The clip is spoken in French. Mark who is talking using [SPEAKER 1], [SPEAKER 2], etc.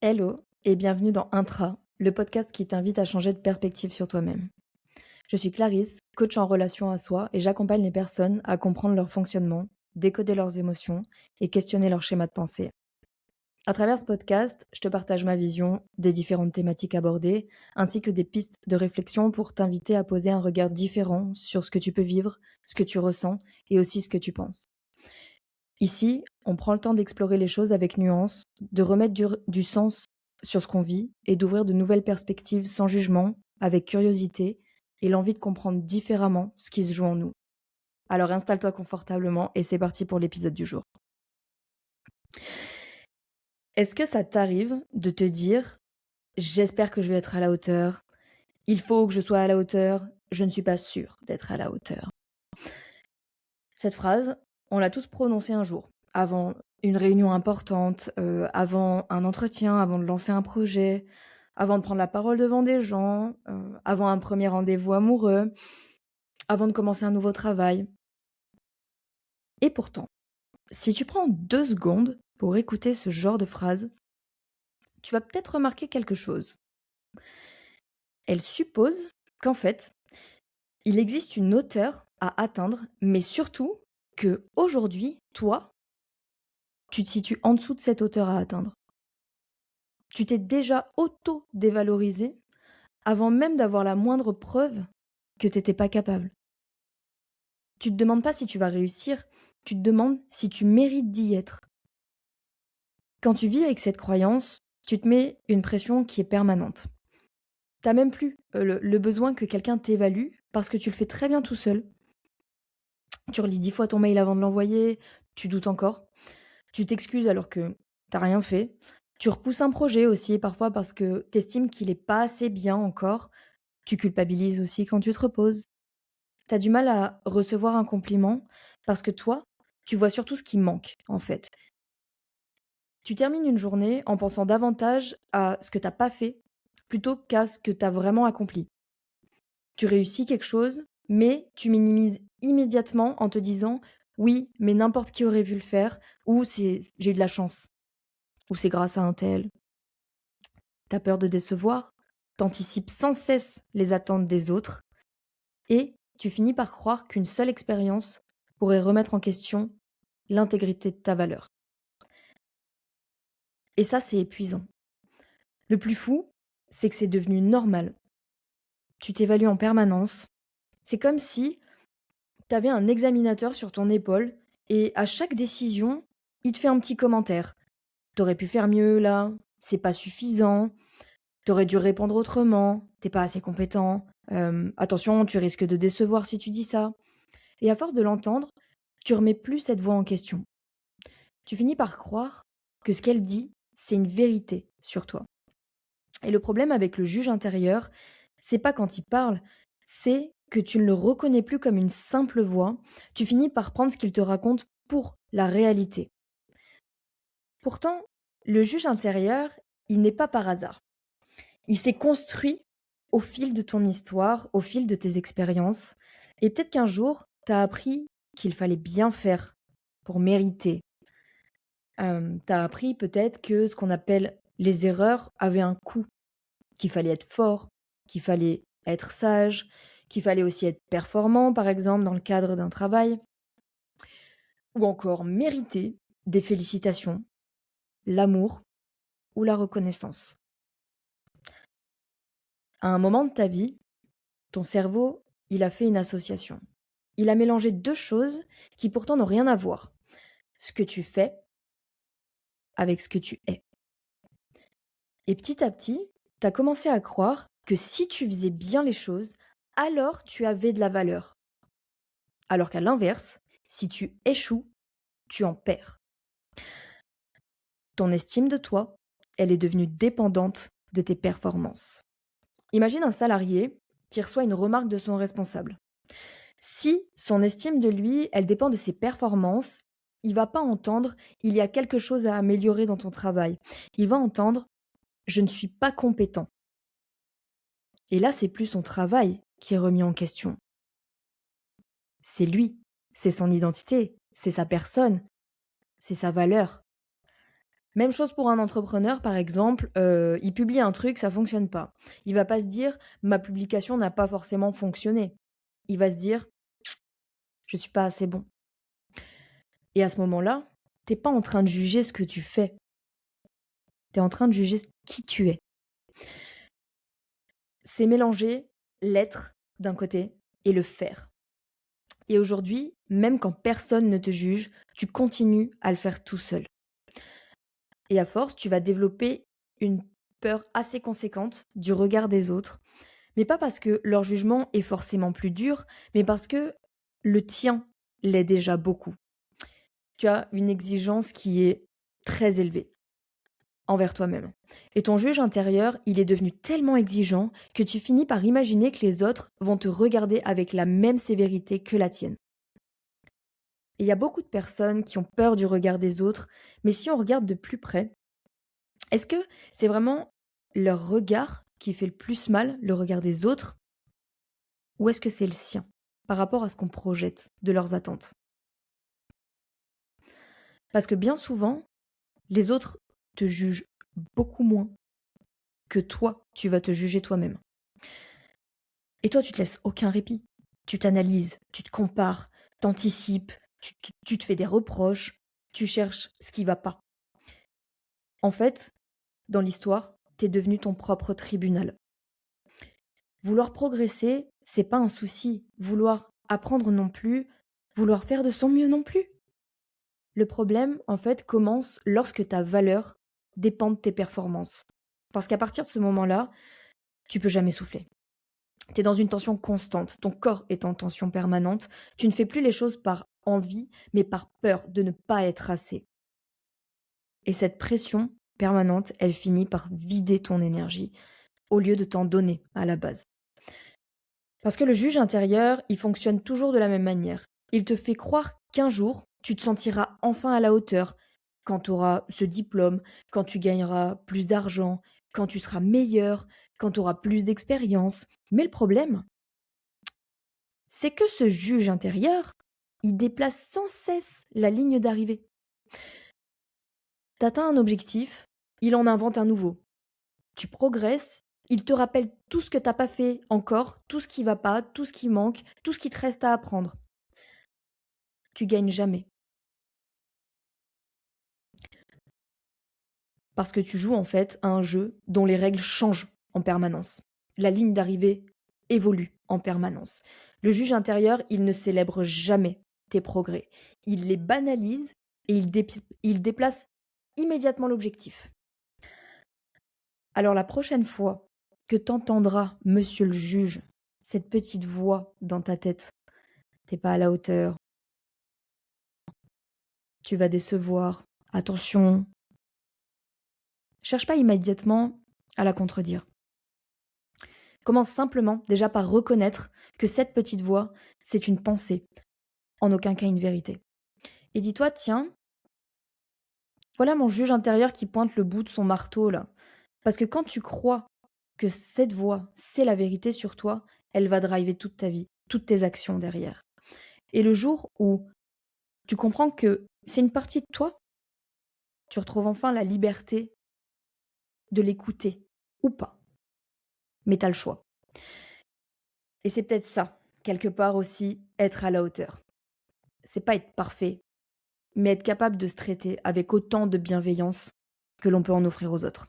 [SPEAKER 1] Hello et bienvenue dans Intra, le podcast qui t'invite à changer de perspective sur toi-même. Je suis Clarisse, coach en relation à soi et j'accompagne les personnes à comprendre leur fonctionnement, décoder leurs émotions et questionner leur schéma de pensée. À travers ce podcast, je te partage ma vision des différentes thématiques abordées, ainsi que des pistes de réflexion pour t'inviter à poser un regard différent sur ce que tu peux vivre, ce que tu ressens et aussi ce que tu penses. Ici, on prend le temps d'explorer les choses avec nuance, de remettre du sens sur ce qu'on vit et d'ouvrir de nouvelles perspectives sans jugement, avec curiosité et l'envie de comprendre différemment ce qui se joue en nous. Alors installe-toi confortablement et c'est parti pour l'épisode du jour. Est-ce que ça t'arrive de te dire: «J'espère que je vais être à la hauteur, il faut que je sois à la hauteur, je ne suis pas sûre d'être à la hauteur»? Cette phrase, on l'a tous prononcée un jour, avant une réunion importante, avant un entretien, avant de lancer un projet, avant de prendre la parole devant des gens, avant un premier rendez-vous amoureux, avant de commencer un nouveau travail. Et pourtant, si tu prends 2 secondes pour écouter ce genre de phrase, tu vas peut-être remarquer quelque chose. Elle suppose qu'en fait, il existe une hauteur à atteindre, mais surtout qu'aujourd'hui, toi, tu te situes en dessous de cette hauteur à atteindre. Tu t'es déjà auto-dévalorisé avant même d'avoir la moindre preuve que tu étais pas capable. Tu te demandes pas si tu vas réussir, tu te demandes si tu mérites d'y être. Quand tu vis avec cette croyance, tu te mets une pression qui est permanente. T'as même plus le besoin que quelqu'un t'évalue parce que tu le fais très bien tout seul. Tu relis 10 fois ton mail avant de l'envoyer, tu doutes encore. Tu t'excuses alors que t'as rien fait. Tu repousses un projet aussi parfois parce que t'estimes qu'il est pas assez bien encore. Tu culpabilises aussi quand tu te reposes. Tu as du mal à recevoir un compliment parce que toi, tu vois surtout ce qui manque, en fait. Tu termines une journée en pensant davantage à ce que tu as pas fait plutôt qu'à ce que tu as vraiment accompli. Tu réussis quelque chose, mais tu minimises immédiatement en te disant: «Oui, mais n'importe qui aurait pu le faire» ou «C'est j'ai eu de la chance» ou «C'est grâce à un tel». Tu as peur de décevoir, tu anticipes sans cesse les attentes des autres et tu finis par croire qu'une seule expérience pourrait remettre en question l'intégrité de ta valeur. Et ça, c'est épuisant. Le plus fou, c'est que c'est devenu normal. Tu t'évalues en permanence. C'est comme si tu avais un examinateur sur ton épaule et à chaque décision, il te fait un petit commentaire. T'aurais pu faire mieux là, c'est pas suffisant, t'aurais dû répondre autrement, t'es pas assez compétent, attention, tu risques de décevoir si tu dis ça. Et à force de l'entendre, tu remets plus cette voix en question. Tu finis par croire que ce qu'elle dit, c'est une vérité sur toi. Et le problème avec le juge intérieur, c'est pas quand il parle, c'est que tu ne le reconnais plus comme une simple voix, tu finis par prendre ce qu'il te raconte pour la réalité. Pourtant, le juge intérieur, il n'est pas par hasard. Il s'est construit au fil de ton histoire, au fil de tes expériences, et peut-être qu'un jour, tu as appris qu'il fallait bien faire pour mériter. Tu as appris peut-être que ce qu'on appelle les erreurs avaient un coût. Qu'il fallait être fort, qu'il fallait être sage, qu'il fallait aussi être performant, par exemple, dans le cadre d'un travail, ou encore mériter des félicitations, l'amour ou la reconnaissance. À un moment de ta vie, ton cerveau, il a fait une association. Il a mélangé deux choses qui pourtant n'ont rien à voir. Ce que tu fais avec ce que tu es. Et petit à petit, tu as commencé à croire que si tu faisais bien les choses, alors tu avais de la valeur. Alors qu'à l'inverse, si tu échoues, tu en perds. Ton estime de toi, elle est devenue dépendante de tes performances. Imagine un salarié qui reçoit une remarque de son responsable. Si son estime de lui, elle dépend de ses performances, il va pas entendre il y a quelque chose à améliorer dans ton travail. Il va entendre je ne suis pas compétent. Et là, c'est plus son travail qui est remis en question. C'est lui, c'est son identité, c'est sa personne, c'est sa valeur. Même chose pour un entrepreneur, par exemple, il publie un truc, ça fonctionne pas. Il va pas se dire: «Ma publication n'a pas forcément fonctionné». Il va se dire: «Je suis pas assez bon» et à ce moment-là, t'es pas en train de juger ce que tu fais, tu es en train de juger qui tu es. C'est mélanger l'être d'un côté et le faire. Et aujourd'hui, même quand personne ne te juge, tu continues à le faire tout seul. Et à force, tu vas développer une peur assez conséquente du regard des autres, mais pas parce que leur jugement est forcément plus dur, mais parce que le tien l'est déjà beaucoup. Tu as une exigence qui est très élevée envers toi-même. Et ton juge intérieur, il est devenu tellement exigeant que tu finis par imaginer que les autres vont te regarder avec la même sévérité que la tienne. Et il y a beaucoup de personnes qui ont peur du regard des autres, mais si on regarde de plus près, est-ce que c'est vraiment leur regard qui fait le plus mal, le regard des autres, ou est-ce que c'est le sien, par rapport à ce qu'on projette de leurs attentes? Parce que bien souvent, les autres te jugent beaucoup moins que toi, tu vas te juger toi-même. Et toi, tu te laisses aucun répit. Tu t'analyses, tu te compares, t'anticipes, tu te fais des reproches, tu cherches ce qui va pas. En fait, dans l'histoire, t'es devenu ton propre tribunal. Vouloir progresser, c'est pas un souci. Vouloir apprendre non plus, vouloir faire de son mieux non plus. Le problème, en fait, commence lorsque ta valeur dépend de tes performances. Parce qu'à partir de ce moment-là, tu peux jamais souffler. Tu es dans une tension constante, ton corps est en tension permanente, tu ne fais plus les choses par envie, mais par peur de ne pas être assez. Et cette pression permanente, elle finit par vider ton énergie, au lieu de t'en donner à la base. Parce que le juge intérieur, il fonctionne toujours de la même manière. Il te fait croire qu'un jour, tu te sentiras enfin à la hauteur, quand tu auras ce diplôme, quand tu gagneras plus d'argent, quand tu seras meilleur, quand tu auras plus d'expérience. Mais le problème, c'est que ce juge intérieur, il déplace sans cesse la ligne d'arrivée. T'atteins un objectif, il en invente un nouveau. Tu progresses, il te rappelle tout ce que t'as pas fait encore, tout ce qui va pas, tout ce qui manque, tout ce qui te reste à apprendre. Tu gagnes jamais. Parce que tu joues en fait à un jeu dont les règles changent en permanence. La ligne d'arrivée évolue en permanence. Le juge intérieur, il ne célèbre jamais tes progrès. Il les banalise et il déplace immédiatement l'objectif. Alors la prochaine fois que t'entendras, monsieur le juge, cette petite voix dans ta tête, t'es pas à la hauteur, tu vas décevoir, attention, cherche pas immédiatement à la contredire. Commence simplement déjà par reconnaître que cette petite voix, c'est une pensée, en aucun cas une vérité. Et dis-toi, tiens, voilà mon juge intérieur qui pointe le bout de son marteau là. Parce que quand tu crois que cette voix, c'est la vérité sur toi, elle va driver toute ta vie, toutes tes actions derrière. Et le jour où tu comprends que c'est une partie de toi, tu retrouves enfin la liberté de l'écouter ou pas. Mais tu as le choix. Et c'est peut-être ça, quelque part aussi, être à la hauteur. C'est pas être parfait, mais être capable de se traiter avec autant de bienveillance que l'on peut en offrir aux autres.